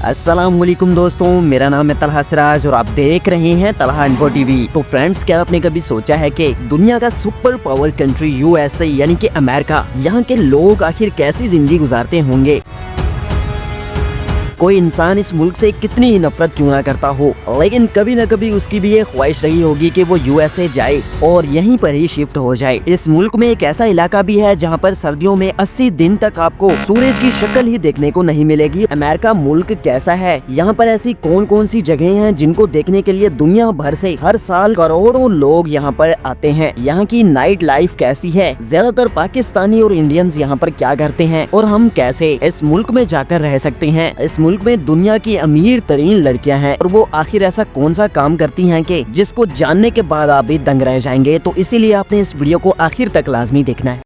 अस्सलाम वालेकुम दोस्तों, मेरा नाम है तलहा सिराज और आप देख रहे हैं तलहा इन्फो टीवी। तो फ्रेंड्स, क्या आपने कभी सोचा है कि दुनिया का सुपर पावर कंट्री यूएसए यानी कि अमेरिका, यहाँ के लोग आखिर कैसी जिंदगी गुजारते होंगे? कोई इंसान इस मुल्क से कितनी ही नफरत क्यों ना करता हो, लेकिन कभी न कभी उसकी भी ये ख्वाहिश रही होगी कि वो यूएसए जाए और यहीं पर ही शिफ्ट हो जाए। इस मुल्क में एक ऐसा इलाका भी है जहाँ पर सर्दियों में 80 दिन तक आपको सूरज की शक्ल ही देखने को नहीं मिलेगी। अमेरिका मुल्क कैसा है, यहाँ पर ऐसी कौन कौन सी जगह हैं जिनको देखने के लिए दुनिया भर से हर साल करोड़ों लोग यहाँ पर आते हैं? यहाँ की नाइट लाइफ कैसी है, ज्यादातर पाकिस्तानी और इंडियंस यहाँ पर क्या करते हैं और हम कैसे इस मुल्क में जाकर रह सकते हैं? इस मुल्क में दुनिया की अमीर तरीन लड़कियां हैं और वो आखिर ऐसा कौन सा काम करती हैं कि जिसको जानने के बाद आप भी दंग रह जाएंगे। तो इसीलिए आपने इस वीडियो को आखिर तक लाजमी देखना है।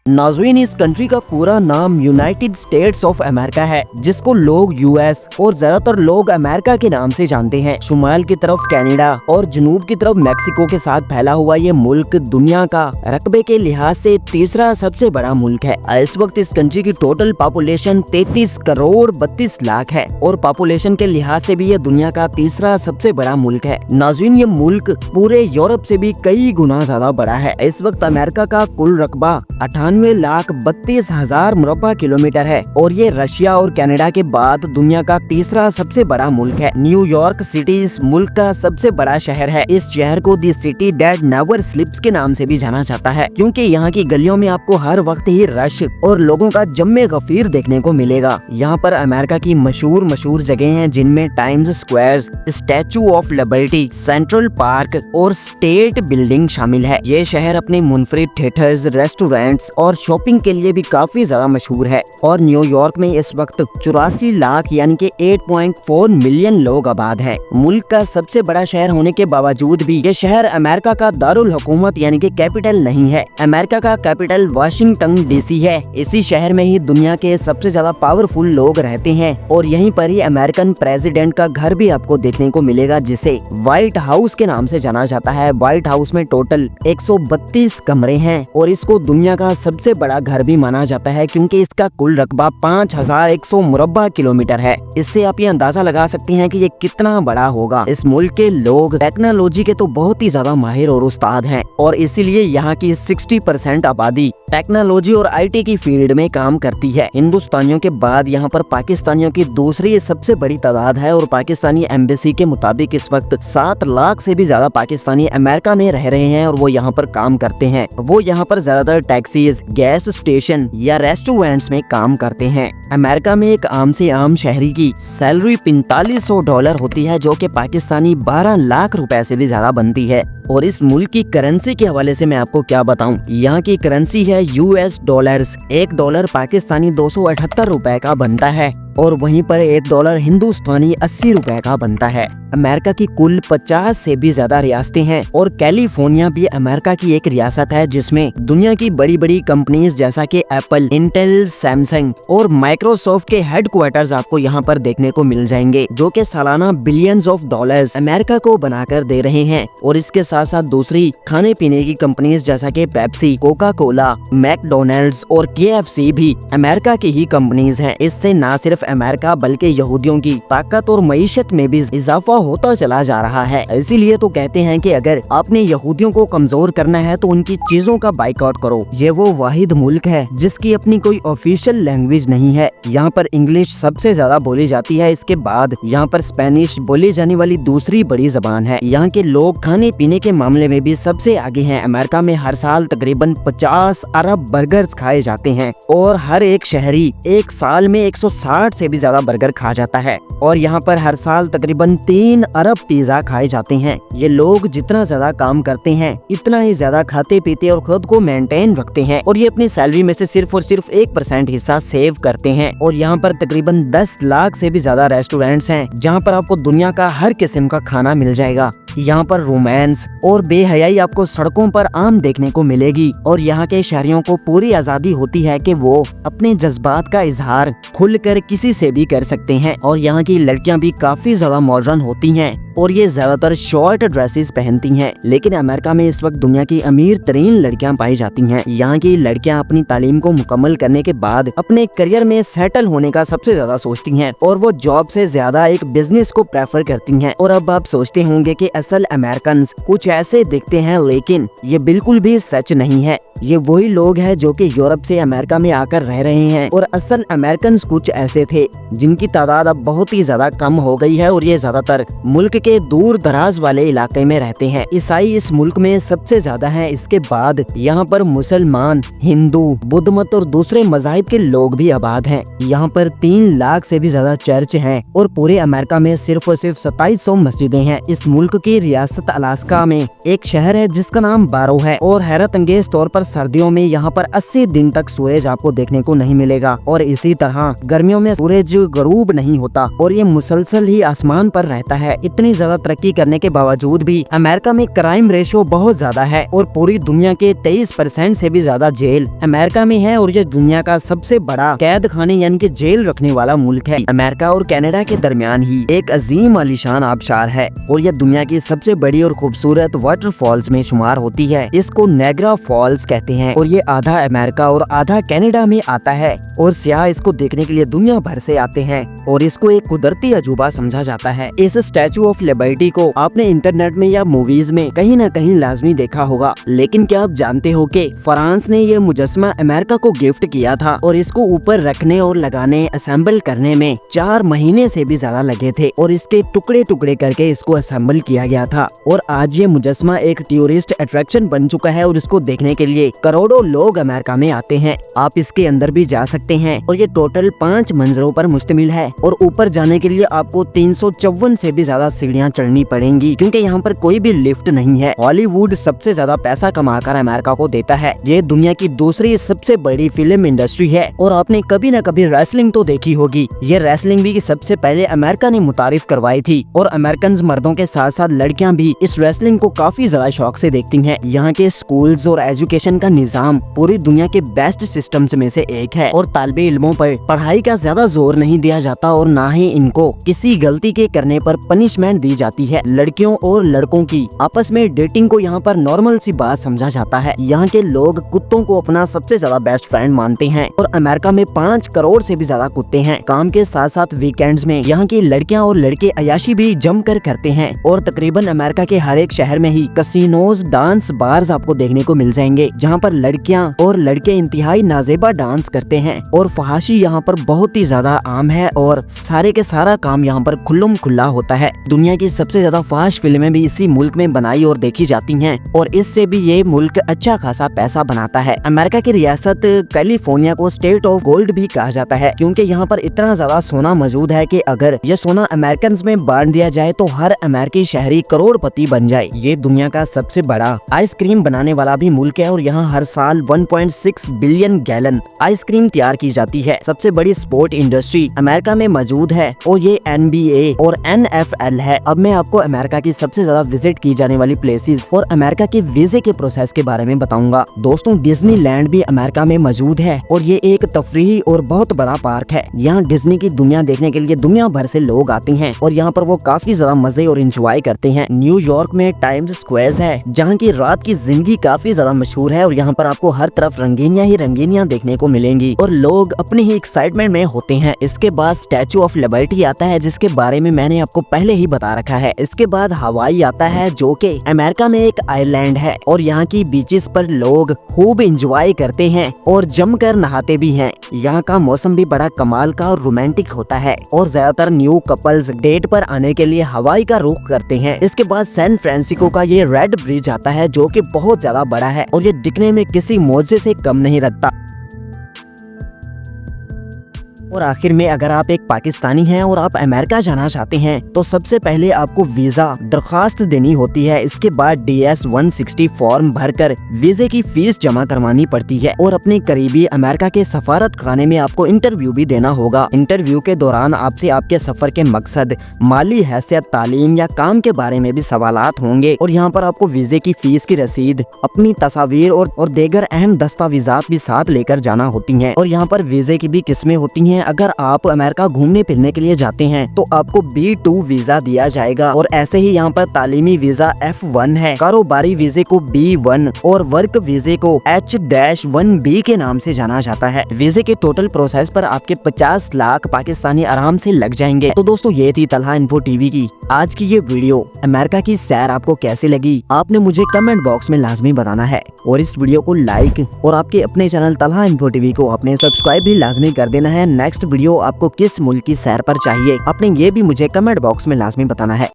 नाज़रीन, इस कंट्री का पूरा नाम यूनाइटेड स्टेट्स ऑफ अमेरिका है, जिसको लोग यूएस और ज्यादातर लोग अमेरिका के नाम से जानते हैं। शुमाल की तरफ कनाडा और जनूब की तरफ मेक्सिको के साथ फैला हुआ ये मुल्क दुनिया का रकबे के लिहाज से तीसरा सबसे बड़ा मुल्क है। इस वक्त इस कंट्री की टोटल पॉपुलेशन 33 करोड़ 32 लाख है और पॉपुलेशन के लिहाज से भी ये दुनिया का तीसरा सबसे बड़ा मुल्क है। नाज़रीन, ये मुल्क पूरे यूरोप से भी कई गुना ज्यादा बड़ा है। इस वक्त अमेरिका का कुल रकबा 98,32,000 मुरब्बा किलोमीटर है और ये रशिया और कनाडा के बाद दुनिया का तीसरा सबसे बड़ा मुल्क है। न्यूयॉर्क सिटी इस मुल्क का सबसे बड़ा शहर है। इस शहर को दी सिटी दैट नेवर स्लीप्स के नाम से भी जाना जाता है, क्योंकि यहाँ की गलियों में आपको हर वक्त ही रश और लोगों का जम्मे गफीर देखने को मिलेगा। यहाँ पर अमेरिका की मशहूर जगह हैं, जिनमें times square, statue of liberty, central park और स्टेट बिल्डिंग शामिल है। ये शहर अपने मुनफरिद थिएटर्स, रेस्टोरेंट्स और शॉपिंग के लिए भी काफी ज्यादा मशहूर है। और न्यूयॉर्क में इस वक्त 84 लाख यानी कि 8.4 मिलियन लोग आबाद हैं। मुल्क का सबसे बड़ा शहर होने के बावजूद भी ये शहर अमेरिका का दारुल हुकूमत यानी कि कैपिटल नहीं है। अमेरिका का कैपिटल वाशिंगटन डीसी है। इसी शहर में ही दुनिया के सबसे ज्यादा पावरफुल लोग रहते हैं और यहीं पर ही अमेरिकन प्रेसिडेंट का घर भी आपको देखने को मिलेगा, जिसे व्हाइट हाउस के नाम से जाना जाता है। व्हाइट हाउस में टोटल 132 कमरे हैं और इसको दुनिया का सबसे बड़ा घर भी माना जाता है, क्योंकि इसका कुल रकबा 5100 मुरब्बा किलोमीटर है। इससे आप ये अंदाजा लगा सकते हैं कि ये कितना बड़ा होगा। इस मुल्क के लोग टेक्नोलॉजी के तो बहुत ही ज्यादा माहिर और उस्ताद हैं और इसीलिए यहाँ की 60% आबादी टेक्नोलॉजी और आईटी की फील्ड में काम करती है। हिंदुस्तानियों के बाद यहाँ पर पाकिस्तानियों की दूसरी सबसे बड़ी तादाद है और पाकिस्तानी एम्बेसी के मुताबिक इस वक्त 7 लाख से भी ज्यादा पाकिस्तानी अमेरिका में रह रहे हैं और वो यहाँ पर काम करते हैं। वो यहाँ पर ज्यादातर टैक्सीज, गैस स्टेशन या रेस्टोरेंट्स में काम करते हैं। अमेरिका में एक आम से आम शहरी की सैलरी $4500 होती है, जो कि पाकिस्तानी 12 लाख रुपए से भी ज्यादा बनती है। और इस मुल्क की करेंसी के हवाले से मैं आपको क्या बताऊं, यहाँ की करेंसी है यूएस डॉलर्स। $1 पाकिस्तानी 278 रुपए का बनता है और वहीं पर $1 हिंदुस्तानी 80 रुपए का बनता है। अमेरिका की कुल 50 से भी ज्यादा रियासतें हैं और कैलिफोर्निया भी अमेरिका की एक रियासत है, जिसमें दुनिया की बड़ी बड़ी कंपनीज जैसा कि एप्पल, इंटेल, सैमसंग और माइक्रोसॉफ्ट के हेडक्वार्टर्स आपको यहाँ पर देखने को मिल जाएंगे, जो कि सालाना बिलियंस ऑफ डॉलर्स अमेरिका को बनाकर दे रहे हैं। और इसके साथ साथ दूसरी खाने पीने की कंपनीज जैसा कि पेप्सी, कोका कोला, मैकडोनल्ड्स और KFC भी अमेरिका की ही कंपनीज हैं। इससे न सिर्फ अमेरिका बल्कि यहूदियों की ताकत और मईशत में भी इजाफा होता चला जा रहा है। इसीलिए तो कहते हैं कि अगर आपने यहूदियों को कमजोर करना है तो उनकी चीजों का बाइकआउट करो। ये वो वाहिद मुल्क है जिसकी अपनी कोई ऑफिशियल लैंग्वेज नहीं है। यहाँ पर इंग्लिश सबसे ज्यादा बोली जाती है, इसके बाद यहाँ पर स्पेनिश बोली जाने वाली दूसरी बड़ी जबान है। यहाँ के लोग खाने पीने के मामले में भी सबसे आगे हैं। अमेरिका में हर साल तकरीबन 50 अरब बर्गर्स खाए जाते हैं और हर एक शहरी एक साल में 160 से भी ज्यादा बर्गर खा जाता है। और यहाँ पर हर साल तकरीबन 3 अरब पिज्जा खाए जाते हैं। ये लोग जितना ज्यादा काम करते हैं इतना ही ज्यादा खाते पीते और खुद को मेंटेन रखते हैं और ये अपनी सैलरी में से सिर्फ और सिर्फ 1% हिस्सा सेव करते हैं। और यहाँ पर तकरीबन 10 लाख से भी ज्यादा रेस्टोरेंट्स हैं, जहाँ पर आपको दुनिया का हर किस्म का खाना मिल जाएगा। यहाँ पर रोमांस और बेहयाई आपको सड़कों पर आम देखने को मिलेगी और यहाँ के शहरियों को पूरी आजादी होती है कि वो अपने जज्बात का इजहार खुलकर किसी से भी कर सकते हैं। और यहाँ की लड़कियां भी काफी ज्यादा मॉडर्न होती हैं और ये ज्यादातर शॉर्ट ड्रेसेस पहनती हैं। लेकिन अमेरिका में इस वक्त दुनिया की अमीर तरीन लड़कियां पाई जाती हैं। यहाँ की लड़कियां अपनी तालीम को मुकम्मल करने के बाद अपने करियर में सेटल होने का सबसे ज्यादा सोचती हैं और वो जॉब से ज्यादा एक बिजनेस को प्रेफर करती हैं। और अब आप सोचते होंगे कि असल अमेरिकन कुछ ऐसे दिखते हैं, लेकिन ये बिल्कुल भी सच नहीं है। ये वही लोग हैं जो कि यूरोप से अमेरिका में आकर रह रहे हैं और असल अमेरिकन कुछ ऐसे थे जिनकी तादाद अब बहुत ही ज्यादा कम हो गई है और ये ज्यादातर मुल्क के दूर दराज वाले इलाके में रहते हैं। ईसाई इस मुल्क में सबसे ज्यादा हैं। इसके बाद यहाँ पर मुसलमान, हिंदू, बुद्ध मत और दूसरे मज़ाहिब के लोग भी आबाद हैं। यहाँ पर 3 लाख से भी ज्यादा चर्च हैं और पूरे अमेरिका में सिर्फ और सिर्फ 2700 मस्जिदें हैं। इस मुल्क की रियासत अलास्का में एक शहर है जिसका नाम बारो है और हैरत अंगेज तौर पर सर्दियों में यहाँ पर 80 दिन तक सूरज आपको देखने को नहीं मिलेगा और इसी तरह गर्मियों में सूरज गरूब नहीं होता और ये मुसलसल ही आसमान पर रहता है। इतनी ज्यादा तरक्की करने के बावजूद भी अमेरिका में क्राइम रेशो बहुत ज्यादा है और पूरी दुनिया के 23% से भी ज्यादा जेल अमेरिका में है और ये दुनिया का सबसे बड़ा कैद खाने यानी कि जेल रखने वाला मुल्क है। अमेरिका और कनाडा के दरमियान ही एक अजीम आलीशान आबशार है और यह दुनिया की सबसे बड़ी और खूबसूरत वाटरफॉल्स में शुमार होती है। इसको नायग्रा फॉल्स कहते हैं और ये आधा अमेरिका और आधा कनाडा में आता है और सियाह इसको देखने के लिए दुनिया भर से आते हैं और इसको एक कुदरती अजूबा समझा जाता है। इस स्टैचू ऑफ लिबर्टी को आपने इंटरनेट में या मूवीज में कहीं न कहीं लाजमी देखा होगा, लेकिन क्या आप जानते हो कि फ्रांस ने ये मुजस्मा अमेरिका को गिफ्ट किया था और इसको ऊपर रखने और लगाने असेंबल करने में 4 महीने से भी ज्यादा लगे थे और इसके टुकड़े टुकड़े करके इसको असेंबल किया गया था। और आज ये मुजस्मा एक टूरिस्ट अट्रैक्शन बन चुका है और इसको देखने के लिए करोड़ों लोग अमेरिका में आते हैं। आप इसके अंदर भी जा सकते हैं और ये टोटल 5 मंजिलों पर मुश्तमिल है और ऊपर जाने के लिए आपको 354 से भी ज्यादा सीढ़ियां चढ़नी पड़ेंगी क्योंकि यहाँ पर कोई भी लिफ्ट नहीं है। हॉलीवुड सबसे ज्यादा पैसा कमाकर अमेरिका को देता है। ये दुनिया की दूसरी सबसे बड़ी फिल्म इंडस्ट्री है और आपने कभी न कभी रेसलिंग तो देखी होगी। ये रेसलिंग भी सबसे पहले अमेरिका ने मुतारिफ करवाई थी और अमेरिकन मर्दों के साथ साथ लड़कियां भी इस रेसलिंग को काफी ज्यादा शौक से देखती हैं। यहाँ के स्कूल्स और एजुकेशन का निजाम पूरी दुनिया के बेस्ट सिस्टम्स में से एक है और तालिबे इल्मों पर पढ़ाई का ज्यादा जोर नहीं दिया जाता और ना ही इनको किसी गलती के करने पर पनिशमेंट दी जाती है। लड़कियों और लड़कों की आपस में डेटिंग को यहाँ पर नॉर्मल सी बात समझा जाता है। यहाँ के लोग कुत्तों को अपना सबसे ज्यादा बेस्ट फ्रेंड मानते हैं और अमेरिका में 5 करोड़ से भी ज्यादा कुत्ते हैं। काम के साथ साथ वीकेंड्स में यहाँ की लड़कियाँ और लड़के अयाशी भी जमकर करते हैं और तकरीबन अमेरिका के हर एक शहर में ही कसिनोज, डांस बार्स आपको देखने को मिल जाएंगे जहाँ पर लड़कियाँ और लड़के इंतहाई नाजेबा डांस करते हैं और फहाशी यहाँ पर बहुत ही ज्यादा आम है और सारे के सारा काम यहाँ पर खुल्लम खुल्ला होता है। दुनिया की सबसे ज्यादा फास्ट फिल्में भी इसी मुल्क में बनाई और देखी जाती हैं और इससे भी ये मुल्क अच्छा खासा पैसा बनाता है। अमेरिका की रियासत कैलिफोर्निया को स्टेट ऑफ गोल्ड भी कहा जाता है क्योंकि यहाँ पर इतना ज्यादा सोना मौजूद है कि अगर ये सोना अमेरिकन में बांट दिया जाए तो हर अमेरिकी शहरी करोड़पति बन जाए। ये दुनिया का सबसे बड़ा आइसक्रीम बनाने वाला भी मुल्क है और यहाँ हर साल 1.6 बिलियन गैलन आइसक्रीम तैयार की जाती है। सबसे बड़ी स्पोर्ट इंडस्ट्री अमेरिका में मौजूद है और ये NBA और NFL है। अब मैं आपको अमेरिका की सबसे ज्यादा विजिट की जाने वाली प्लेसेस और अमेरिका के वीजे के प्रोसेस के बारे में बताऊंगा। दोस्तों, डिज्नीलैंड भी अमेरिका में मौजूद है और ये एक तफरीही और बहुत बड़ा पार्क है। यहाँ डिज्नी की दुनिया देखने के लिए दुनिया भर से लोग आते हैं और यहाँ पर वो काफी ज्यादा मजे और इंजॉय करते हैं। न्यूयॉर्क में टाइम्स स्क्वायर है जहाँ की रात की जिंदगी काफी ज्यादा मशहूर है और यहाँ पर आपको हर तरफ रंगीनियां ही रंगीनियां देखने को मिलेंगी और लोग अपनी ही एक्साइटमेंट में होते हैं। इसके बाद स्टैचू ऑफ लिबर्टी आता है जिसके बारे में मैंने आपको पहले ही बता रखा है। इसके बाद हवाई आता है जो कि अमेरिका में एक आइलैंड है और यहाँ की बीचेस पर लोग खूब इंजॉय करते हैं और जमकर नहाते भी हैं। यहाँ का मौसम भी बड़ा कमाल का और रोमांटिक होता है और ज्यादातर न्यू कपल्स डेट पर आने के लिए हवाई का रुख करते हैं। इसके बाद सैन फ्रांसिस्को का ये रेड ब्रिज आता है जो कि बहुत ज्यादा बड़ा है और ये दिखने में किसी मोजे से कम नहीं लगता। और आखिर में अगर आप एक पाकिस्तानी हैं और आप अमेरिका जाना चाहते हैं तो सबसे पहले आपको वीजा दरखास्त देनी होती है। इसके बाद DS 160 फॉर्म भरकर वीजे की फीस जमा करवानी पड़ती है और अपने करीबी अमेरिका के सफारत खाने में आपको इंटरव्यू भी देना होगा। इंटरव्यू के दौरान आपसे आपके सफर के मकसद, माली हैसियत, तालीम या काम के बारे में भी सवालात होंगे और यहाँ पर आपको वीजे की फीस की रसीद, अपनी तस्वीर और दीगर अहम दस्तावेजात भी साथ लेकर जाना होती हैं। और यहाँ पर वीजे की भी किस्में होती हैं। अगर आप अमेरिका घूमने फिरने के लिए जाते हैं तो आपको B2 वीजा दिया जाएगा और ऐसे ही यहाँ पर तालीमी वीजा F1 है, कारोबारी वीजे को B1 और वर्क वीजे को H-1B के नाम से जाना जाता है। वीजे के टोटल प्रोसेस पर आपके 50 लाख पाकिस्तानी आराम से लग जाएंगे। तो दोस्तों ये थी तलहा इन्फो टीवी की आज की ये वीडियो। अमेरिका की सैर आपको कैसी लगी आपने मुझे कमेंट बॉक्स में लाजमी बताना है और इस वीडियो को लाइक और आपके अपने चैनल तलहा इन्फो टीवी को अपने सब्सक्राइब भी लाजमी कर देना है। नेक्स्ट वीडियो आपको किस मुल्क की सैर पर चाहिए आपने ये भी मुझे कमेंट बॉक्स में लाजमी बताना है।